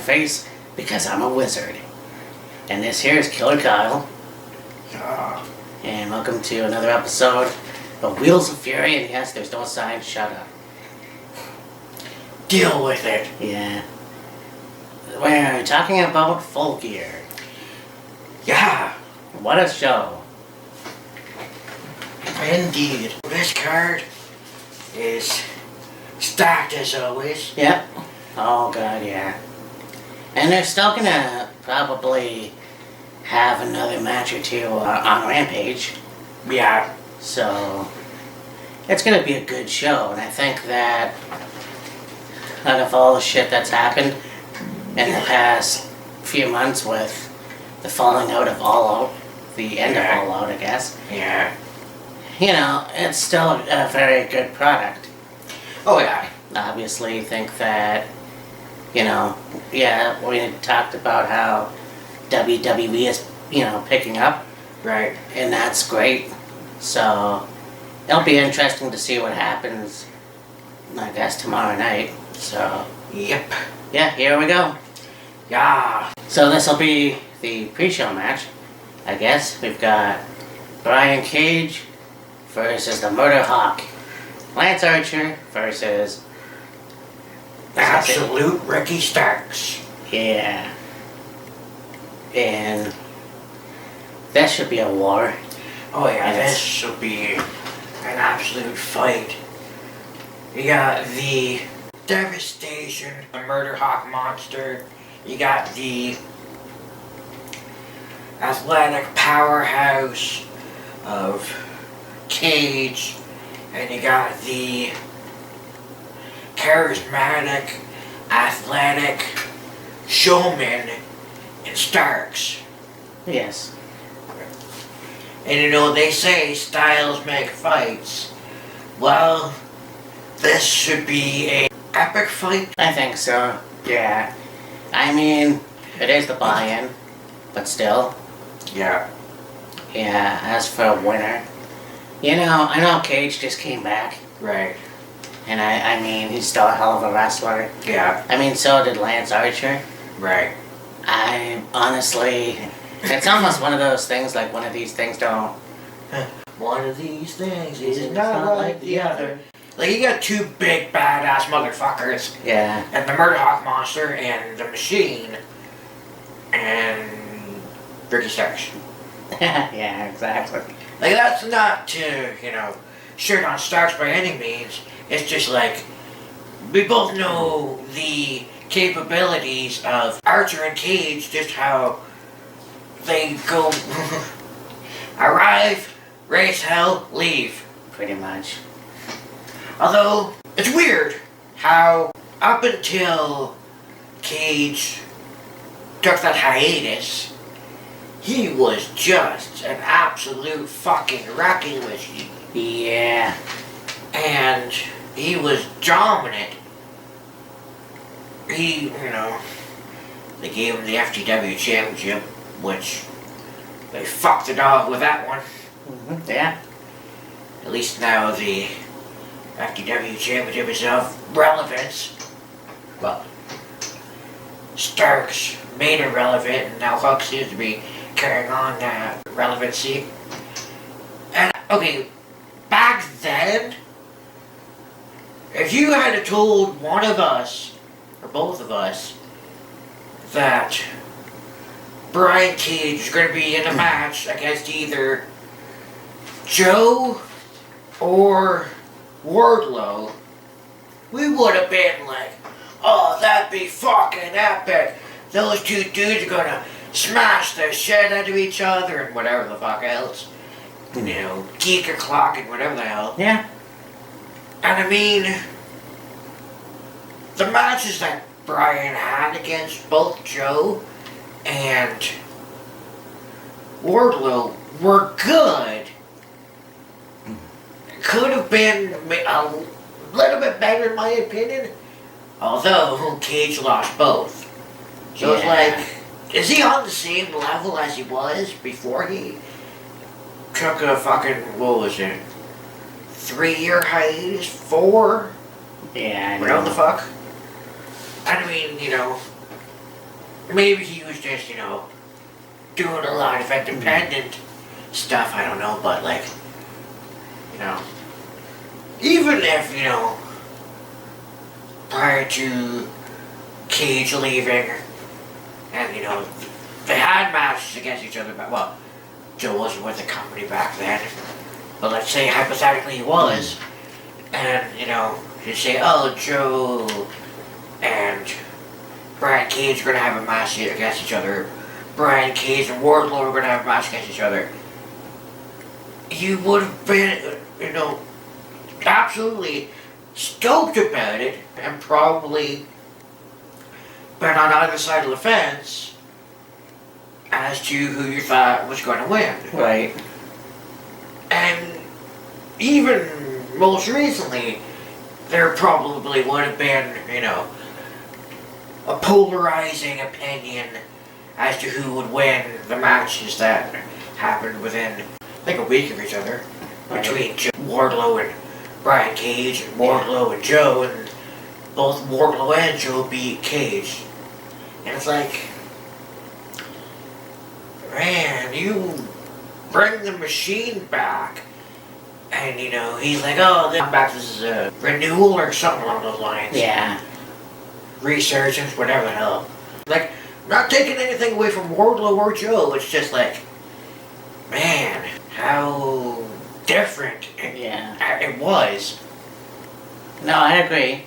face because I'm a wizard. And this here is Killer Kyle. And welcome to another episode of Wheels of Fury. And yes, there's no sign, shut up. Deal with it. Yeah. We're talking about Full Gear. Yeah. What a show. Indeed. This card is stacked as always. Yep. Oh god, yeah. And they're still gonna probably have another match or two on Rampage. Yeah. So it's gonna be a good show, and I think that out of all the shit that's happened in the past few months with the falling out of All Out, the end of All Out, I guess. Yeah. You know, it's still a very good product. Oh yeah. Obviously, think that, you know, yeah, we talked about how WWE is, you know, picking up. Right. And that's great. So it'll be interesting to see what happens, I guess, tomorrow night. So, Yep. yeah, here we go. Yeah. So this will be the pre-show match, I guess. We've got Brian Cage versus the Murder Hawk. Lance Archer versus... Absolute Ricky Starks. Yeah. And that should be a war. Oh yeah, Yes. this should be an absolute fight. You got the Devastation, the Murder Hawk monster. You got the athletic powerhouse of Cage. And you got the charismatic, athletic showman in Starks. Yes. And you know, they say styles make fights. Well, this should be a epic fight. I think so. Yeah. I mean, it is the buy-in, but still. Yeah. Yeah, as for a winner, you know, I know Cage just came back, Right. and I mean, he's still a hell of a wrestler. Yeah. I mean, so did Lance Archer. Right. I honestly, it's almost one of those things, like one of these things don't. One of these things is It's not like the other. Like, you got two big badass motherfuckers. Yeah. And the Murder Hawk monster and the Machine. And Ricky Starks. Yeah, exactly. Like, that's not to, you know, shit on Starks by any means. It's just like, we both know the capabilities of Archer and Cage, just how they go arrive, race hell, leave. Pretty much. Although, it's weird how up until Cage took that hiatus, he was just an absolute fucking wrecking machine. Yeah. And he was dominant. He, you know, they gave him the FTW championship, which they fucked the dog with that one. Mm-hmm. Yeah. At least now the FTW championship is of relevance. Well, Starks made it relevant, and now Huck seems to be carrying on that relevancy. And, okay, back then, if you had told one of us, or both of us, that Brian Cage is going to be in a match against either Joe or Wardlow, we would have been like, oh, that'd be fucking epic. Those two dudes are gonna smash the shit out of each other and whatever the fuck else. You know, geek o'clock and whatever the hell. Yeah. And I mean, the matches that Brian had against both Joe and Wardlow were good. Could have been a little bit better in my opinion. Although Cage lost both. So it's like, is he on the same level as he was before he took a fucking, what was it, 3-year hiatus? 4? Yeah, I know. Whatever the fuck. I mean, you know, maybe he was just, doing a lot of independent stuff, I don't know, but like, even if, prior to Cage leaving, and, they had matches against each other, but, well, Joe wasn't with the company back then, but let's say hypothetically he was, and, you say, oh, Joe and Brian Cage are going to have a match against each other, Brian Cage and Wardlow are going to have a match against each other, you would have been, absolutely stoked about it, and probably been on either side of the fence as to who you thought was going to win. Right. And even most recently, there probably would have been, a polarizing opinion as to who would win the matches that happened within, a week of each other. Right. Between Wardlow and Brian Cage, and Wardlow and Joe, and both Wardlow and Joe beat Cage. And it's like, man, you bring the machine back, and he's like, oh, I'm back, this is a renewal or something along those lines. Yeah. Resurgence, whatever the hell. Like, not taking anything away from Wardlow or Joe, it's just like, man, how different it was. No, I agree.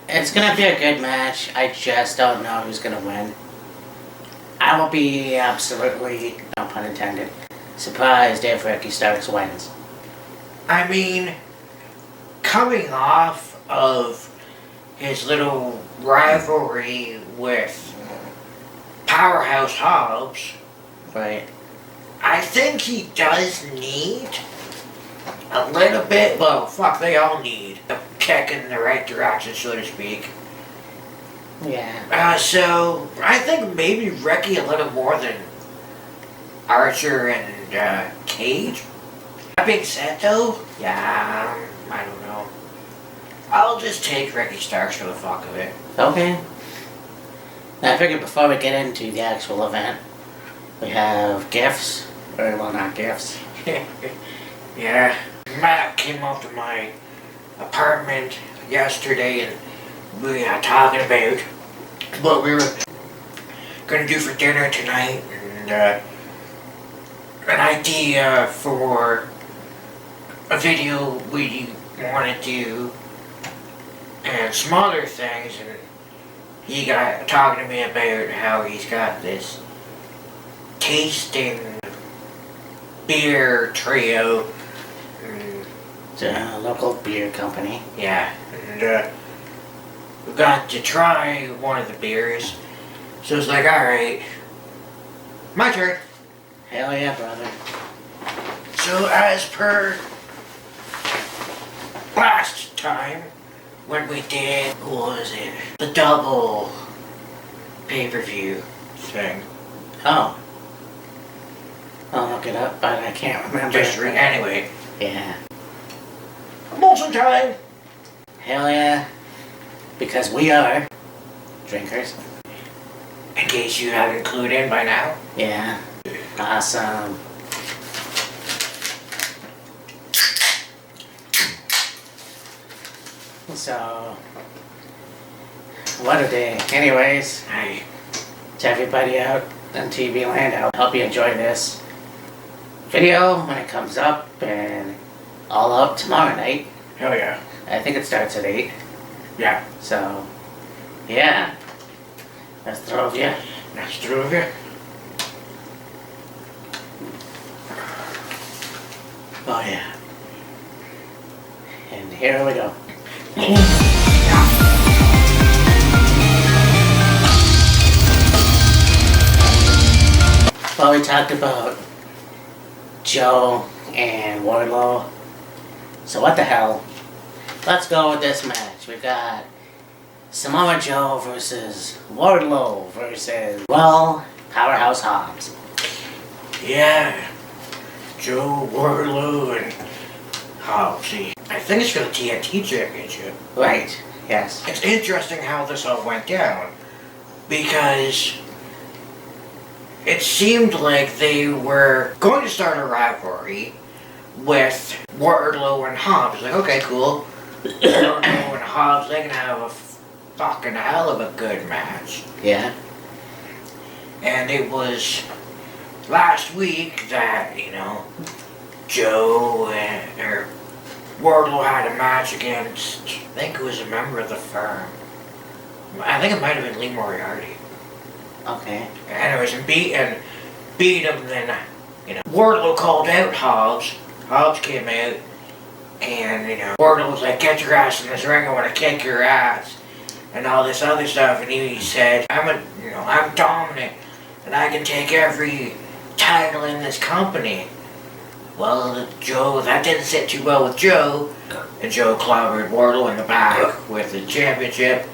It's gonna be a good match. I just don't know who's gonna win. I will be absolutely, no pun intended, surprised if Ricky Starks wins. I mean, coming off of his little rivalry with Powerhouse Hobbs, Right. I think he does need a little bit, well, fuck, they all need a kick in the right direction, so to speak. Yeah. So, I think maybe Ricky a little more than Archer and Cage. That being said, though, I don't know. I'll just take Ricky Starks for the fuck of it. Okay. Now, I figured before we get into the actual event, we have gifts. Or, well, not gifts. Yeah. Matt came up to my apartment yesterday and we were talking about what we were going to do for dinner tonight and an idea for a video we want to do and some other things, and he got talking to me about how he's got this tasting beer trio. It's a local beer company. Yeah, and we got to try one of the beers. So it's like, alright, my turn. Hell yeah, brother. So as per last time, when we did, what was it? The double pay-per-view thing. Oh. I'll look it up, but I can't remember. Anyway. Yeah. Molson time! Hell yeah. Because we are drinkers. In case you haven't clued in by now. Yeah. Awesome. So, what a day. Anyways, Hey. to everybody out in TV land, I hope you enjoy this video when it comes up and all up tomorrow night. Hell yeah. I think it starts at 8. Yeah. So, yeah. That's throw of you. That's true of you. Oh yeah. And here we go. Well, we talked about Joe and Wardlow. So what the hell? Let's go with this match. We've got Samoa Joe versus Wardlow versus, well, Powerhouse Hobbs. Yeah. Joe, Wardlow, and Hobbs. I think it's for the TNT Championship. Right, yes. It's interesting how this all went down. Because it seemed like they were going to start a rivalry with Wardlow and Hobbs. Like, okay, cool. Wardlow and Hobbs, they can have a fucking hell of a good match. Yeah. And it was last week that, Joe or Wardlow had a match against, I think it was a member of the firm. I think it might have been Lee Moriarty. Okay. Anyways, and beat him. Then, Wardlow called out Hobbs. Hobbs came out, and Wardlow was like, "Get your ass in this ring. I want to kick your ass," and all this other stuff. And he said, I'm dominant, and I can take every title in this company." Well, Joe, that didn't sit too well with Joe, and Joe clobbered Wardlow in the back with the championship,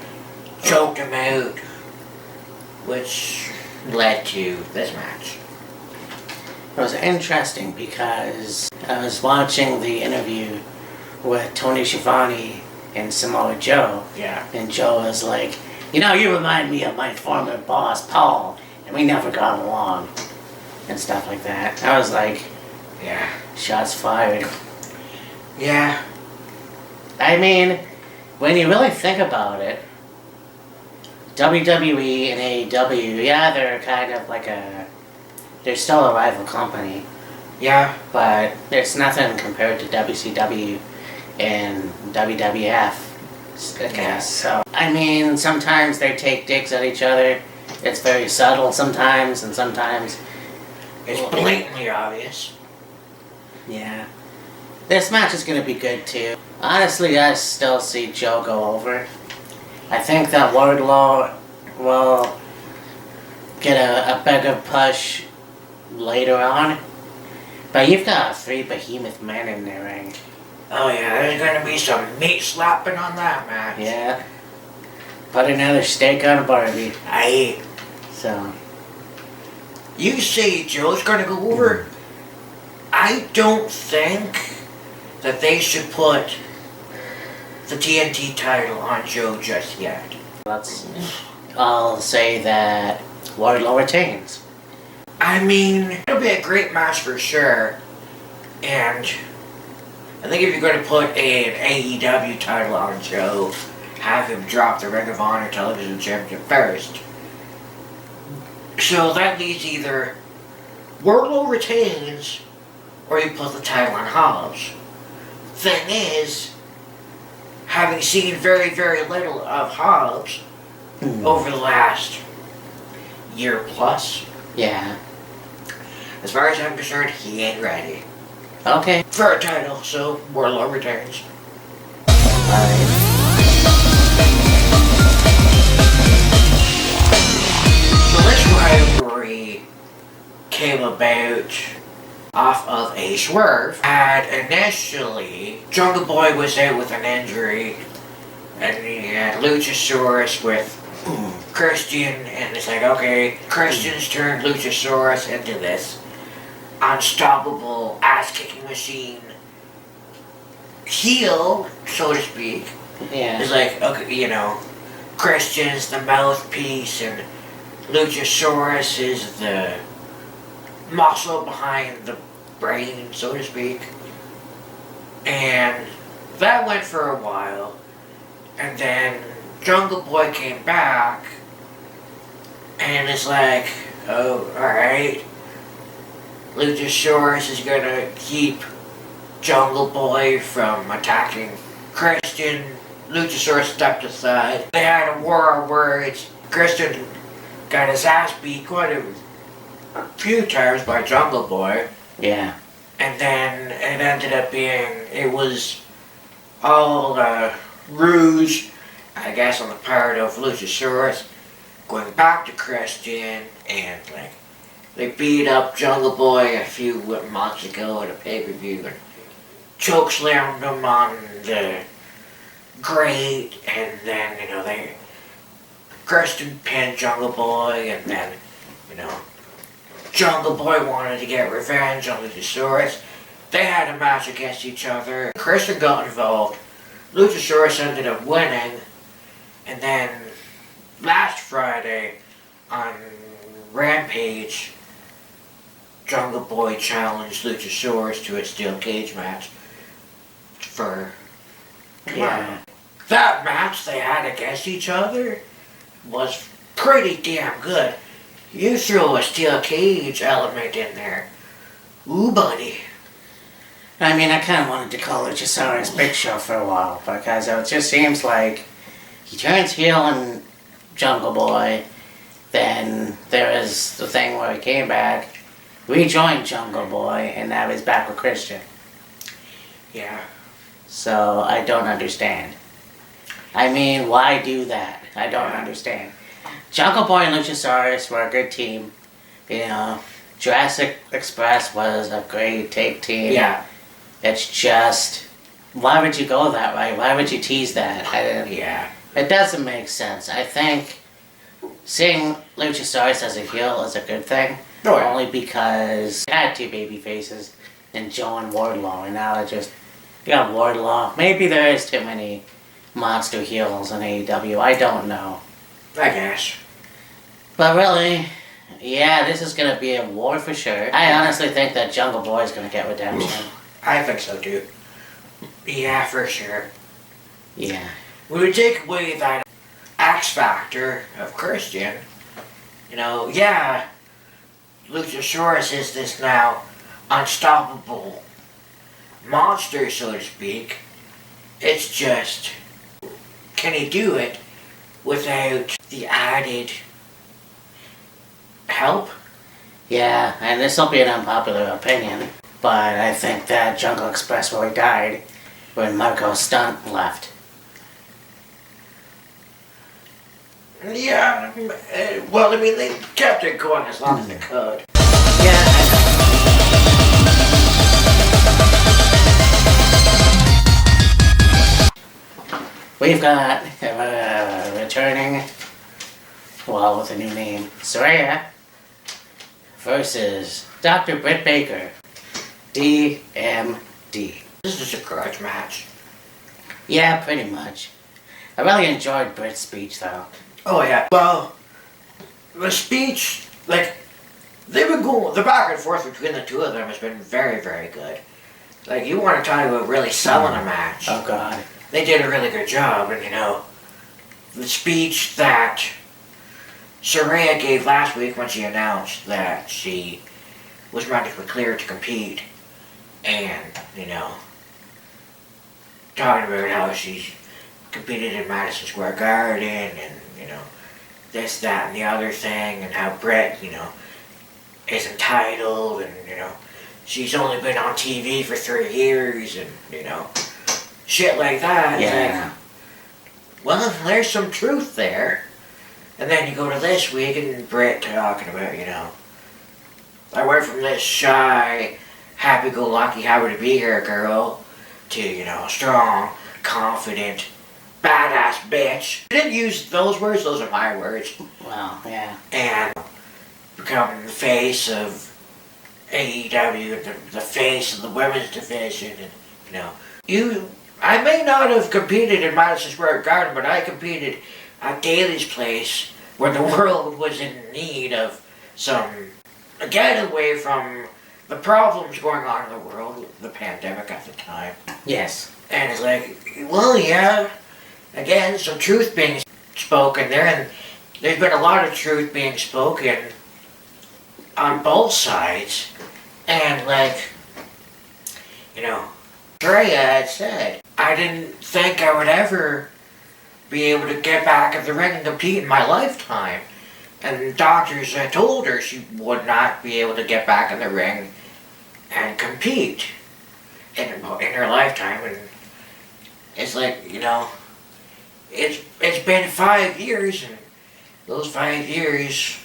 choked him out, which led to this match. It was interesting because I was watching the interview with Tony Schiavone and Samoa Joe. Yeah. And Joe was like, you remind me of my former boss, Paul, and we never got along. And stuff like that. I was like, Yeah. shots fired. Yeah. I mean, when you really think about it, WWE and AEW, yeah, they're kind of like they're still a rival company, Yeah. but it's nothing compared to WCW and WWF, I guess. So, I mean, sometimes they take digs at each other. It's very subtle sometimes, and sometimes It's blatantly obvious. yeah. This match is going to be good too. Honestly, I still see Joe go over. I think that Wardlow will get a bigger push later on. But you've got 3 behemoth men in the ring. Oh yeah, there's gonna be some meat slapping on that match. Yeah. Put another steak on Barbie. So. You say Joe's gonna go over? I don't think that they should put the TNT title on Joe just yet. I'll say that Wardlow retains. I mean, it'll be a great match for sure. And I think if you're going to put an AEW title on Joe, have him drop the Ring of Honor Television Championship first. So that leaves either Wardlow retains or you put the title on Hobbs. Thing is, having seen very, very little of Hobbs over the last year plus, Yeah. as far as I'm concerned, he ain't ready Okay. for a title, so Wardlow returns. Alright. So this rivalry came about off of a swerve. And initially, Jungle Boy was out with an injury, and he had Luchasaurus with Christian, and it's like, okay, Christian's turned Luchasaurus into this unstoppable ass-kicking machine heel, so to speak. Yeah. It's like, okay, Christian's the mouthpiece, and Luchasaurus is the muscle behind the brain, so to speak. And that went for a while, and then Jungle Boy came back, and it's like, oh, alright. Luchasaurus is gonna keep Jungle Boy from attacking Christian. Luchasaurus stepped aside. They had a war of words. Christian got his ass beat quite a few times by Jungle Boy. Yeah. And then it ended up being, it was all ruse, I guess, on the part of Luchasaurus, going back to Christian, and they beat up Jungle Boy a few months ago at a pay-per-view, and chokeslammed him on the grate, and then, Christian pinned Jungle Boy, and then, Jungle Boy wanted to get revenge on Luchasaurus. They had a match against each other. Christian got involved. Luchasaurus ended up winning. And then last Friday on Rampage, Jungle Boy challenged Luchasaurus to a steel cage match for... Yeah. That match they had against each other was pretty damn good. You throw a steel cage element in there. Ooh, buddy. I mean, I kind of wanted to call Luchasaurus Big Show for a while because it just seems like he turns heel in Jungle Boy. Then there is the thing where he came back, rejoined Jungle Boy, and now he's back with Christian. Yeah. So I don't understand. I mean, why do that? I don't understand. Jungle Boy and Luchasaurus were a good team. You know, Jurassic Express was a great take team. Yeah. It's just, why would you go that way? Why would you tease that? Yeah. It doesn't make sense. I think seeing Luchasaurus as a heel is a good thing. Oh, yeah. Only because you had two baby faces in Joe and Wardlow, and now you got Wardlow. Maybe there is too many monster heels in AEW. I don't know. I guess. But really, yeah, this is going to be a war for sure. I honestly think that Jungle Boy is going to get redemption. I think so too. Yeah, for sure. Yeah. We would take away that X factor of Christian. You know, yeah, Luchasaurus is this now unstoppable monster, so to speak. It's just, can he do it without the added help? Yeah, and this will be an unpopular opinion, but I think that Jungle Express really died when Marco Stunt left. Yeah, well, I mean, they kept it going as long as they could. Yeah, we've got returning, well, with a new name, Saraya versus Dr. Britt Baker, DMD. This is a grudge match. Yeah, pretty much. I really enjoyed Britt's speech, though. Oh, yeah. Well, the speech, like, they've been going, the back and forth between the two of them has been very, very good. Like, you want to talk about really selling a match. Oh, God. They did a really good job, and, you know, the speech that Saraya gave last week when she announced that she was medically cleared to compete, and, you know, talking about how she's competed in Madison Square Garden, and, you know, this, that, and the other thing, and how Britt, you know, is entitled, and, you know, she's only been on TV for 3 years, and, you know, shit like that. Yeah. Like, well, there's some truth there. And then you go to this week, and Britt talking about, you know, I went from this shy, happy-go-lucky, happy-to-be-here girl to, you know, strong, confident, badass bitch. I didn't use those words, those are my words. Well, yeah. And becoming the face of AEW, the face of the women's division, and, you know, I may not have competed in Madison Square Garden, but I competed at Daly's Place, where the world was in need of some getaway from the problems going on in the world, the pandemic at the time. Yes. And it's like, well, yeah, again, some truth being spoken there, and there's been a lot of truth being spoken on both sides. And, like, you know, Drea had said, I didn't think I would ever be able to get back in the ring and compete in my lifetime. And doctors had told her she would not be able to get back in the ring and compete in her lifetime. And it's like, you know, it's been 5 years, and those 5 years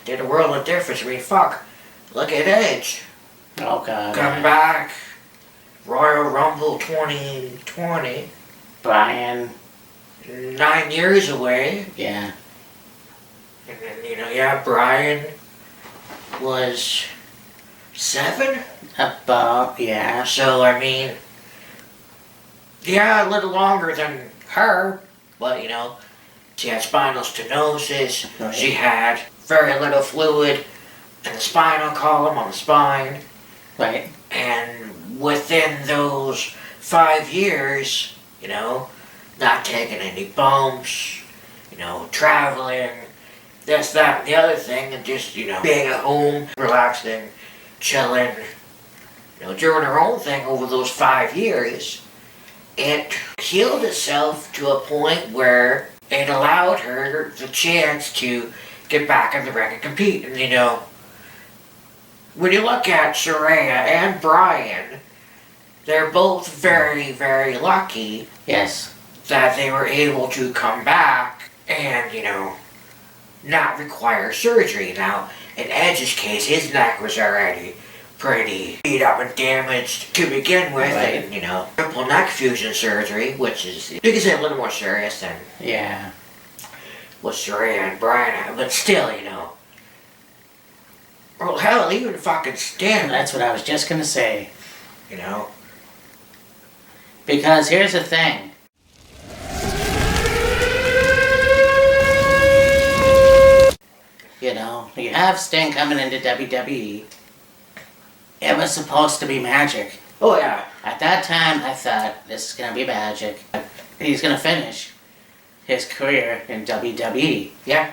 did a world of difference. I mean, fuck, look at Edge. Oh, God. Come back, Royal Rumble 2020. Brian. 9 years away. Yeah. And then, you know, yeah, Brian was 7? About, yeah. So, I mean, yeah, a little longer than her, but, you know, she had spinal stenosis, Right. she had very little fluid in the spinal column, on the spine. Right. And within those 5 years, not taking any bumps, traveling, this, that, and the other thing, and just, being at home, relaxing, chilling, doing her own thing over those 5 years, it healed itself to a point where it allowed her the chance to get back in the ring and compete. And, when you look at Saraya and Brian, they're both very, very lucky. Yes. That they were able to come back and, not require surgery. Now, in Edge's case, his neck was already pretty beat up and damaged to begin with. Right. And, triple neck fusion surgery, which is, you can say, a little more serious than what Saraya and Brian had. But still, well, hell, even fucking Sting. That's what I was just gonna say. Because here's the thing. You have Sting coming into WWE. It was supposed to be magic. Oh, yeah. At that time, I thought, this is gonna be magic. He's gonna finish his career in WWE. Yeah.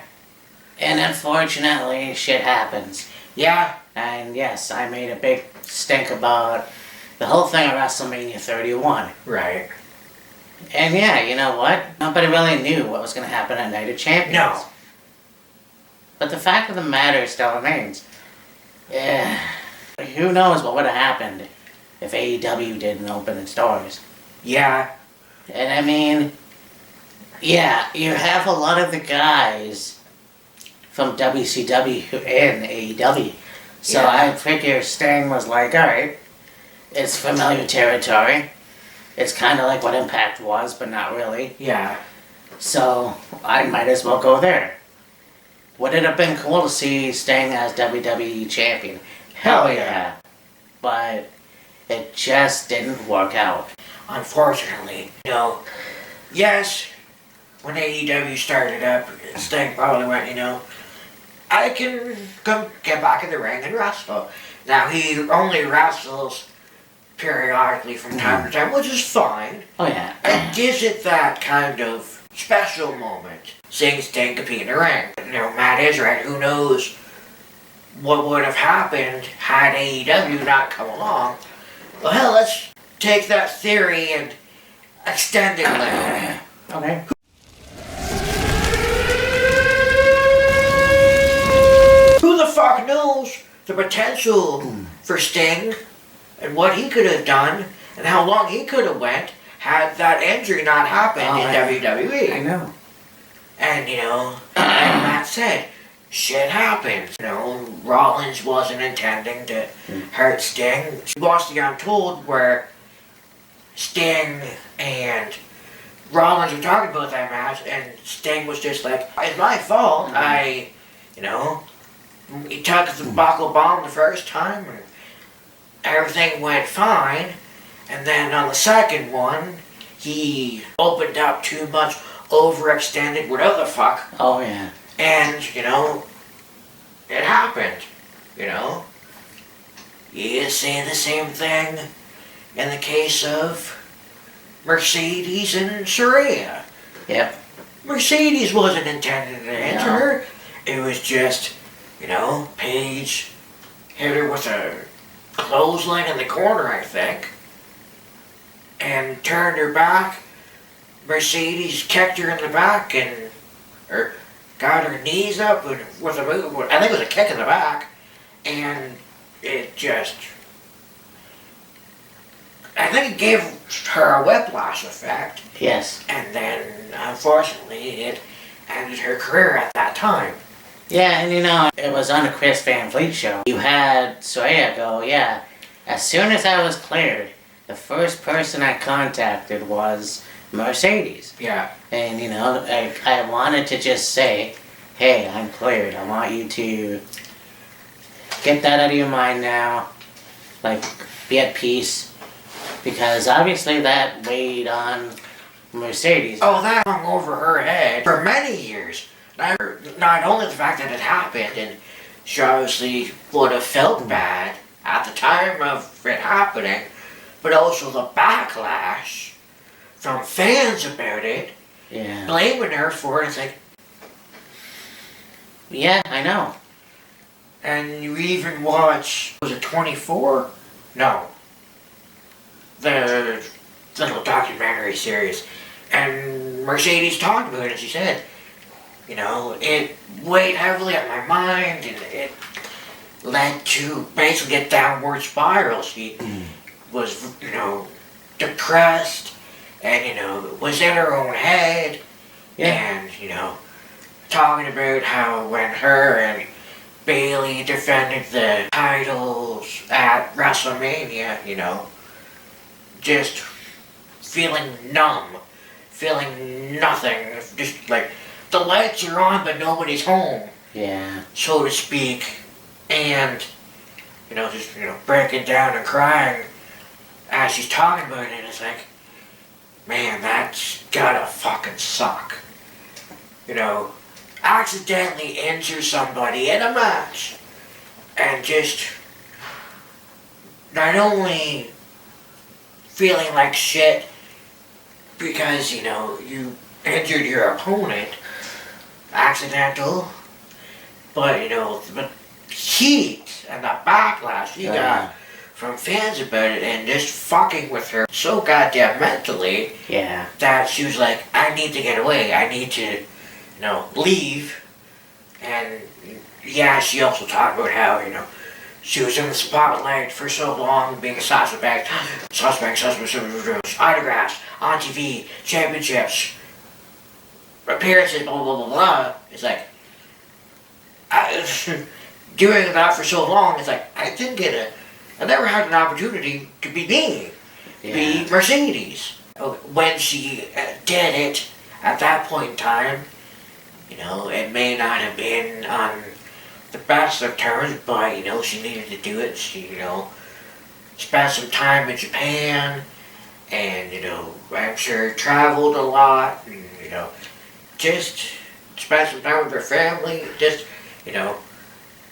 And unfortunately, shit happens. Yeah. And yes, I made a big stink about the whole thing of WrestleMania 31. Right. And yeah, you know what? Nobody really knew what was going to happen at Night of Champions. No. But the fact of the matter still remains. Who knows what would have happened if AEW didn't open its doors. Yeah. And I mean, yeah, you have a lot of the guys from WCW in AEW. So Yeah. I figure Sting was like, alright, it's familiar territory. It's kind of like what Impact was, but not really. Yeah. So I might as well go there. Would it have been cool to see Sting as WWE champion? Hell yeah. But it just didn't work out. Unfortunately, yes, when AEW started up, Sting probably went, I can come get back in the ring and wrestle. Now, he only wrestles periodically from time to time, which is fine. Oh yeah. It gives it that kind of special moment, seeing Sting compete in the ring. Matt is right, who knows what would have happened had AEW not come along. Well, hell, let's take that theory and extend it a little. Okay. Who the fuck knows the potential for Sting and what he could have done and how long he could have went had that injury not happened in WWE. I know. And, like Matt said, shit happens. Rollins wasn't intending to hurt Sting. We watched the Untold where Sting and Rollins were talking about that match and Sting was just like, it's my fault. He took the buckle bomb the first time and everything went fine. And then on the second one, he opened up too much, overextended, whatever the fuck. Oh yeah. And, it happened, You say the same thing in the case of Mercedes and Saraya. Yep. Mercedes wasn't intended to injure her. It was just, Paige hit her with a clothesline in the corner, I think, and turned her back. Mercedes kicked her in the back or got her knees up with a move. I think it was a kick in the back, and it just, I think it gave her a whiplash effect. Yes. And then, unfortunately, it ended her career at that time. Yeah, and it was on the Chris Van Fleet show. You had Saraya go, yeah, as soon as I was cleared, the first person I contacted was Mercedes. Yeah. And, I wanted to just say, hey, I'm cleared. I want you to get that out of your mind now. Like, be at peace. Because obviously that weighed on Mercedes. Oh, that hung over her head for many years. Not only the fact that it happened and she obviously would have felt bad at the time of it happening, but also the backlash from fans about it, Yeah. blaming her for it. It's like, Yeah, I know. and you even watch, was it 24? No. The little documentary series. And Mercedes talked about it, and she said, you know, it weighed heavily on my mind, and it led to basically a downward spiral. She was, you know, depressed, and, you know, was in her own head, and, you know, talking about how when her and Bailey defended the titles at WrestleMania, you know, just feeling numb, feeling nothing, just like the lights are on but nobody's home, Yeah. so to speak, and, you know, just, you know, breaking down and crying as she's talking about it. It's like, man, that's gotta fucking suck. You know, accidentally injure somebody in a match and just not only feeling like shit because, you know, you injured your opponent, accidental, but, you know, the heat and the backlash you got from fans about it and just fucking with her so goddamn mentally that she was like, I need to get away, I need to, you know, leave. And yeah, she also talked about how, you know, she was in the spotlight for so long, being a suspect, autographs, on TV, championships, appearances, blah, blah, blah, blah. It's like, doing that for so long, it's like, I never had an opportunity to be me, be Mercedes. When she did it, at that point in time, you know, it may not have been on the best of terms, but, you know, she needed to do it. She, you know, spent some time in Japan, and, you know, I'm sure traveled a lot, and, you know, just spent some time with her family, just, you know,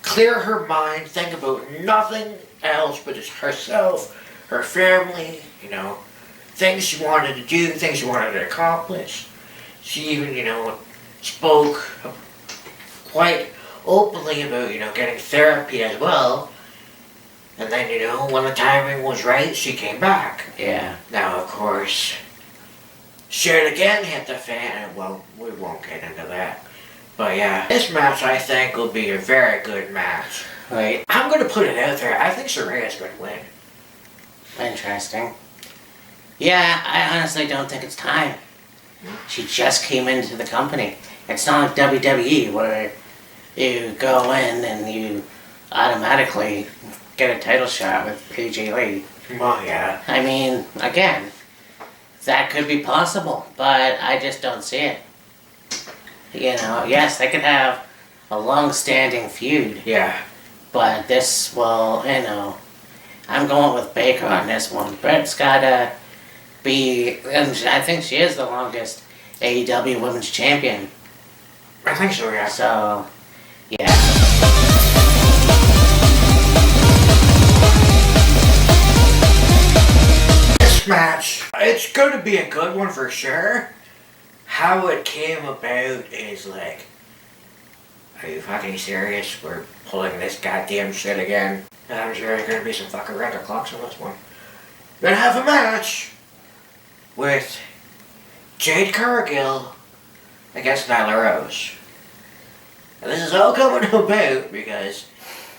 clear her mind, think about nothing else but just herself, her family, you know, things she wanted to do, things she wanted to accomplish. She even, you know, spoke quite openly about, you know, getting therapy as well. And then, you know, when the timing was right, she came back. Yeah. Now, of course, shit again hit the fan, and well, we won't get into that. But yeah, this match I think will be a very good match. Right. I'm going to put it out there. I think Saraya's going to win. Interesting. Yeah, I honestly don't think it's time. She just came into the company. It's not like WWE where you go in and you automatically get a title shot with PJ Lee. Well, yeah. I mean, again, that could be possible, but I just don't see it. You know, yes, they could have a long-standing feud, Yeah. but this will, you know, I'm going with Baker on this one. Britt's gotta be, and I think she is the longest AEW Women's Champion. I think so, yeah. So, yeah. This match, it's going to be a good one for sure. How it came about is like, are you fucking serious? We're pulling this goddamn shit again. I'm sure there's gonna be some fucking record clocks on this one. We're gonna have a match with Jade Cargill against Nyla Rose. And this is all coming about because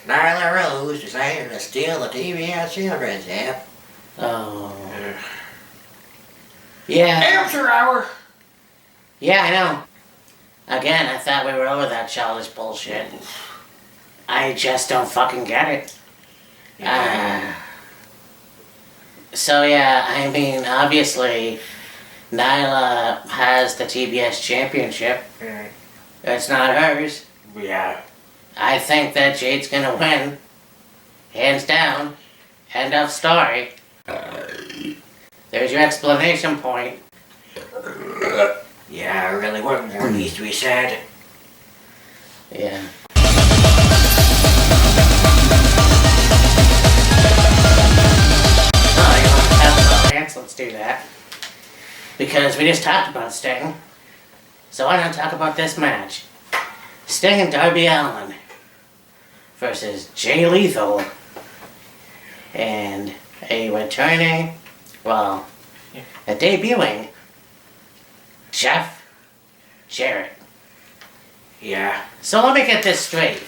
Nyla Rose decided to steal the TBS championship. Oh. Yeah. Amateur hour! Yeah, I know. Again, I thought we were over that childish bullshit. I just don't fucking get it. So yeah, I mean, obviously, Nyla has the TBS championship. It's not hers. Yeah. I think that Jade's gonna win. Hands down. End of story. There's your explanation point. Yeah, really, what more needs to be said? Yeah. because we just talked about Sting. So why not talk about this match? Sting and Darby Allin versus Jay Lethal and a returning, well, a debuting Jeff Jarrett. Yeah. So let me get this straight.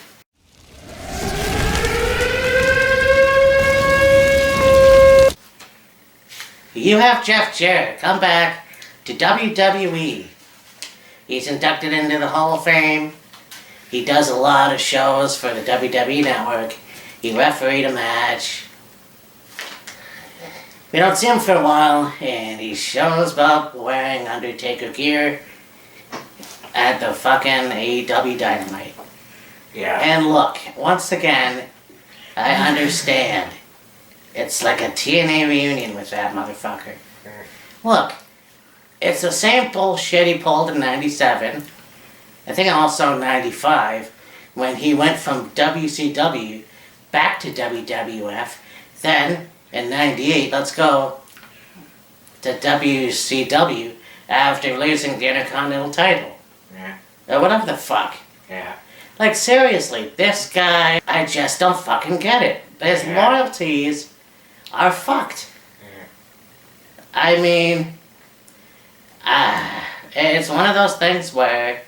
You have Jeff Jarrett come back to WWE. He's inducted into the Hall of Fame. He does a lot of shows for the WWE Network. He refereed a match. We don't see him for a while, and he shows up wearing Undertaker gear at the fucking AEW Dynamite. Yeah. And look, once again, I understand. It's like a TNA reunion with that motherfucker. Look, it's the same bullshit he pulled in 97. I think also 95, when he went from WCW back to WWF. Then, in 98, let's go to WCW after losing the Intercontinental title. Yeah. Or whatever the fuck. Yeah. Like, seriously, this guy, I just don't fucking get it. His loyalties are fucked. I mean, it's one of those things where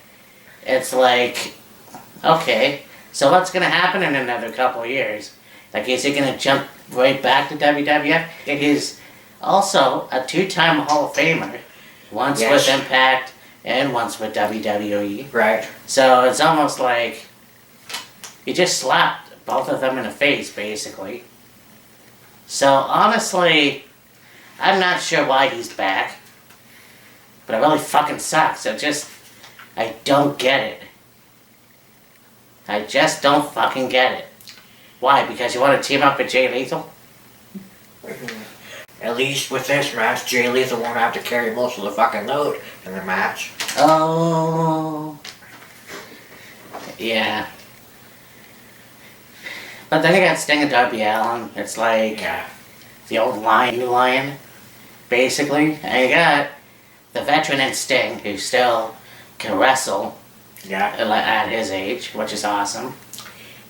it's like, okay, so what's going to happen in another couple of years? Like, is he going to jump right back to WWF? It is also a two-time Hall of Famer, once with Impact and once with WWE. Right. So it's almost like you just slapped both of them in the face, basically. So honestly, I'm not sure why he's back. But it really fucking sucks. I don't get it. I just don't fucking get it. Why? Because you want to team up with Jay Lethal? At least with this match, Jay Lethal won't have to carry most of the fucking load in the match. Oh. Yeah. But then you got Sting and Darby Allin. It's like the old lion, new lion, basically. And you got the veteran in Sting, who still can wrestle at his age, which is awesome.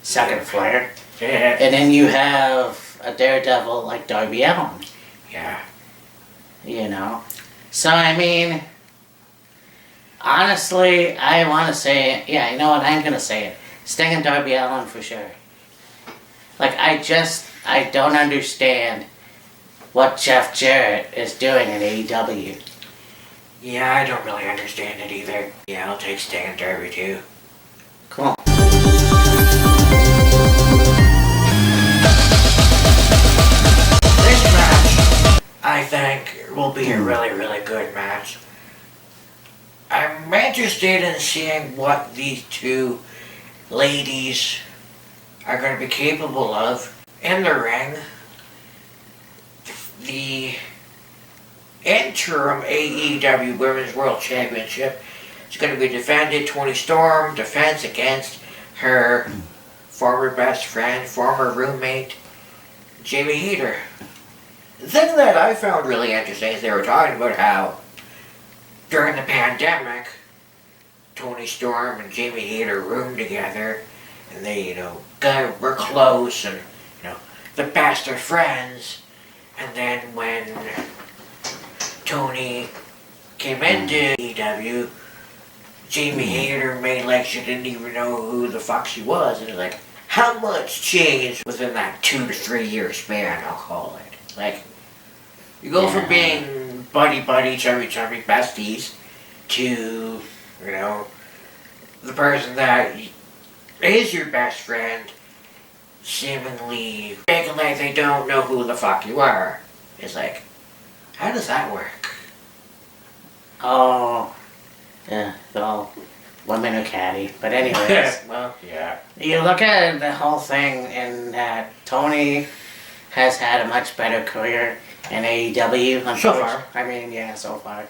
Second Flair. Yeah. And then you have a daredevil like Darby Allin. Yeah. You know? So, I mean, honestly, I want to say it. Yeah, you know what? I'm going to say it. Sting and Darby Allin for sure. Like, I don't understand what Jeff Jarrett is doing in AEW. Yeah, I don't really understand it either. Yeah, I'll take Sting and Darby too. Cool. This match, I think, will be a really, really good match. I'm interested in seeing what these two ladies are going to be capable of in the ring. The interim AEW Women's World Championship is going to be defended. Toni Storm defends against her former best friend, former roommate, Jamie Hayter. The thing that I found really interesting is they were talking about how during the pandemic, Toni Storm and Jamie Hayter roomed together, and they, were close and, the best of friends. And then when Toni came into AEW, Jamie Hayter made like she didn't even know who the fuck she was. And it's like, how much changed within that 2 to 3 year span, I'll call it. Like, you go from being buddy, chubby besties to, the person that is your best friend seemingly making like they don't know who the fuck you are. It's like, how does that work? Oh, yeah, well, women are catty. But anyways, well, yeah. You look at the whole thing in that Toni has had a much better career in AEW. So far. I mean, yeah, so far.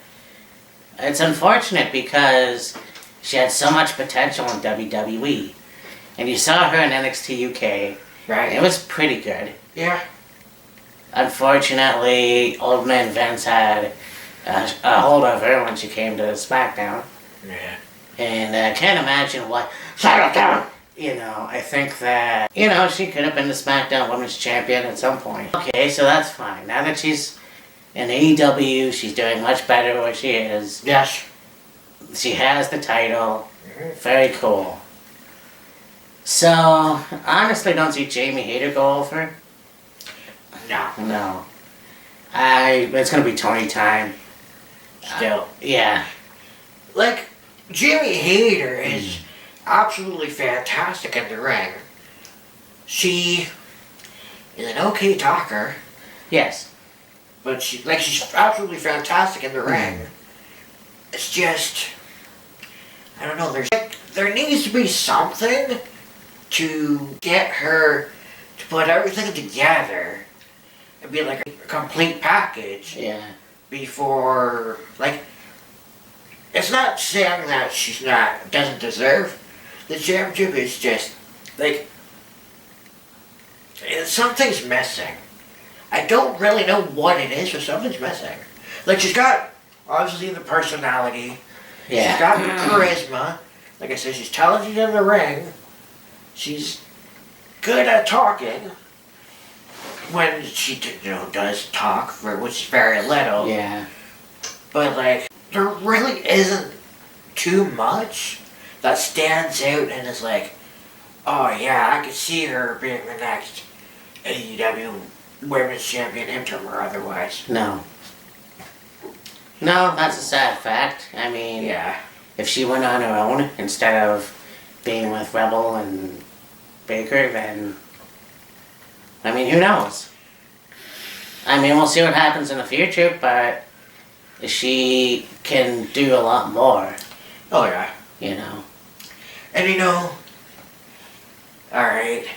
It's unfortunate because she had so much potential in WWE. And you saw her in NXT UK. Right. It was pretty good. Yeah. Unfortunately, Old Man Vince had a hold of her when she came to SmackDown. Yeah. And I can't imagine what. Shut up, down! You know, I think that, you know, she could have been the SmackDown Women's Champion at some point. Okay, so that's fine. Now that she's in AEW, she's doing much better where she is. Yes. She has the title. Very cool. So, honestly, don't see Jamie Hayter go over. No. No. It's gonna be Tony time. Still. Yeah. Like, Jamie Hayter is absolutely fantastic in the ring. She is an okay talker, Yes. but she's absolutely fantastic in the ring. It's just, I don't know, there needs to be something to get her to put everything together and be like a complete package Yeah. before, like, it's not saying that doesn't deserve the championship. It's just like something's missing. I don't really know what it is, but something's missing. Like, she's got obviously the personality. Yeah. She's got the charisma. Like I said, she's talented in the ring. She's good at talking. When she does talk, which is very little. Yeah. But like, there really isn't too much that stands out and is like, oh yeah, I could see her being the next AEW Women's Champion, interim or otherwise. No. No, that's a sad fact. I mean, Yeah. if she went on her own instead of being with Rebel and Baker, then, I mean, who knows? I mean, we'll see what happens in the future, but she can do a lot more, Oh yeah. you know. And alright.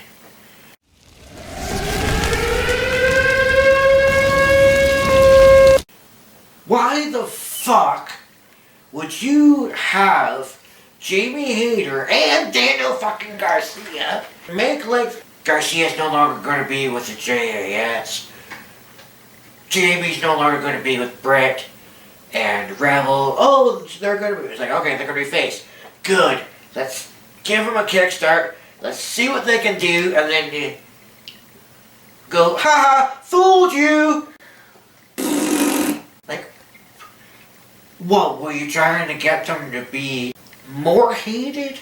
Why the fuck would you have Jamie Hayter and Daniel fucking Garcia make like Garcia's no longer going to be with the JAS. Jamie's no longer going to be with Brett and Rebel. Oh, they're going to be. It's like, okay, they're going to be face. Good. Let's give them a kickstart. Let's see what they can do, and then you go, haha, fooled you. Like, what, were you trying to get them to be more hated?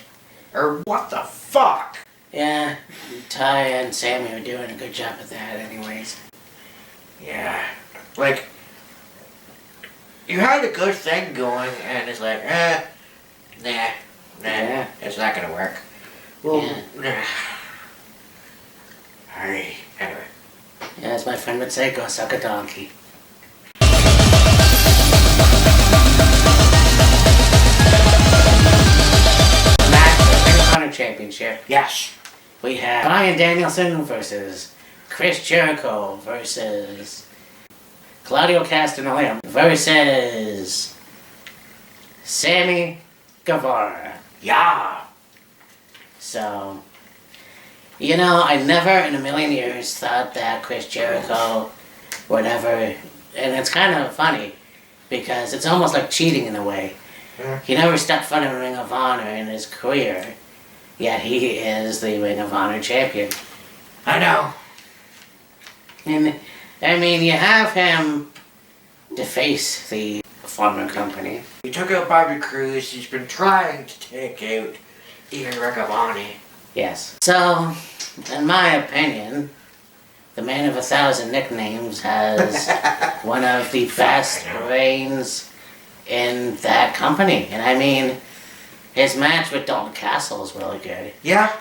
Or what the fuck? Yeah, Ty and Sammy are doing a good job at that anyways. Yeah. Like, you had a good thing going, and it's like, nah, Yeah. it's not gonna work. Well, Yeah. Alright, anyway. Yeah, as my friend would say, go suck a donkey. Match for the Ring of Honor Championship. Yes. We have Bryan Danielson versus Chris Jericho versus Claudio Castagnoli versus Sammy Guevara. Yeah. So, you know, I never in a million years thought that Chris Jericho would ever, and it's kind of funny because it's almost like cheating in a way. Yeah. He never stepped foot in Ring of Honor in his career, yet he is the Ring of Honor champion. I know. And, I mean, you have him deface the former company. He took out Bobby Cruz. He's been trying to take out even Riccaboni. Yes. So, in my opinion, the man of 1,000 nicknames has one of the best reigns in that company. And I mean, his match with Dalton Castle is really good. Yeah.